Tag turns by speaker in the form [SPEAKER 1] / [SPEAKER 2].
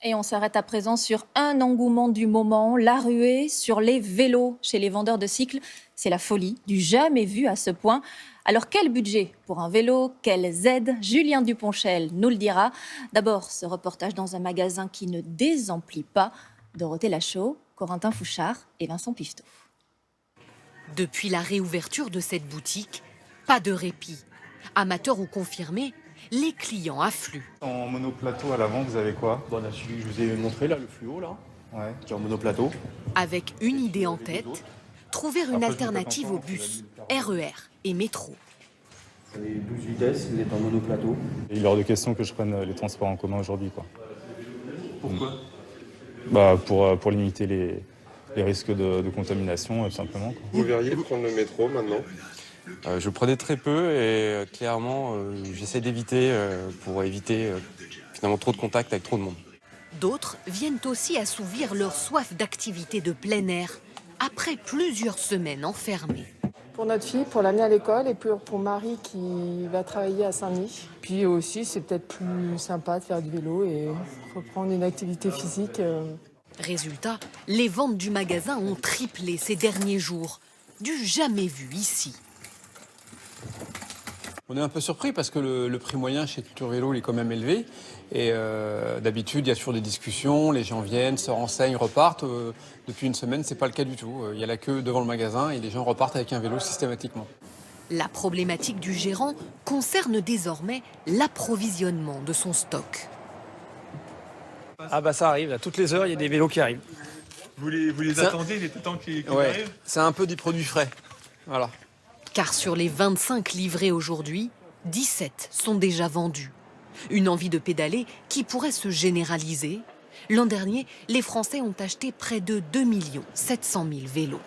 [SPEAKER 1] Et on s'arrête à présent sur un engouement du moment, la ruée sur les vélos chez les vendeurs de cycles. C'est la folie, du jamais vu à ce point. Alors quel budget pour un vélo? Quelles aides? Julien Duponchel nous le dira. D'abord, ce reportage dans un magasin qui ne désemplit pas. Dorothée Lachaud, Corentin Fouchard et Vincent Pifto.
[SPEAKER 2] Depuis la réouverture de cette boutique, pas de répit. Amateurs ou confirmés, les clients affluent.
[SPEAKER 3] En monoplateau à l'avant, vous avez quoi?
[SPEAKER 4] Bon, on a celui que je vous ai montré là, le fluo là,
[SPEAKER 3] Ouais.
[SPEAKER 4] qui est en monoplateau.
[SPEAKER 2] Avec une idée en tête, trouver une alternative au bus, RER et métro.
[SPEAKER 4] Vous avez 12 vitesses, vous êtes en monoplateau.
[SPEAKER 3] Il est hors de question que je prenne les transports en commun aujourd'hui, quoi.
[SPEAKER 4] Pourquoi?
[SPEAKER 3] Pour limiter les risques de contamination, tout simplement, quoi.
[SPEAKER 5] Vous verriez prendre le métro maintenant?
[SPEAKER 6] Je prenais très peu et clairement j'essaie d'éviter pour éviter finalement trop de contact avec trop de monde.
[SPEAKER 2] D'autres viennent aussi assouvir leur soif d'activité de plein air après plusieurs semaines enfermées.
[SPEAKER 7] Pour notre fille, pour l'amener à l'école et pour Marie qui va travailler à Saint-Denis. Puis aussi, c'est peut-être plus sympa de faire du vélo et reprendre une activité physique.
[SPEAKER 2] Résultat, les ventes du magasin ont triplé ces derniers jours. Du jamais vu ici.
[SPEAKER 8] On est un peu surpris parce que le prix moyen chez Culture Vélo il est quand même élevé. Et d'habitude, il y a toujours des discussions, les gens viennent, se renseignent, repartent. Depuis une semaine, c'est pas le cas du tout. Il y a la queue devant le magasin et les gens repartent avec un vélo systématiquement.
[SPEAKER 2] La problématique du gérant concerne désormais l'approvisionnement de son stock.
[SPEAKER 9] Ah bah ça arrive, à toutes les heures, il y a des vélos qui arrivent.
[SPEAKER 5] Vous les attendiez, il était temps qu'ils arrivent?
[SPEAKER 8] C'est un peu des produits frais. Voilà.
[SPEAKER 2] Car sur les 25 livrés aujourd'hui, 17 sont déjà vendus. Une envie de pédaler qui pourrait se généraliser. L'an dernier, les Français ont acheté près de 2 700 000 vélos.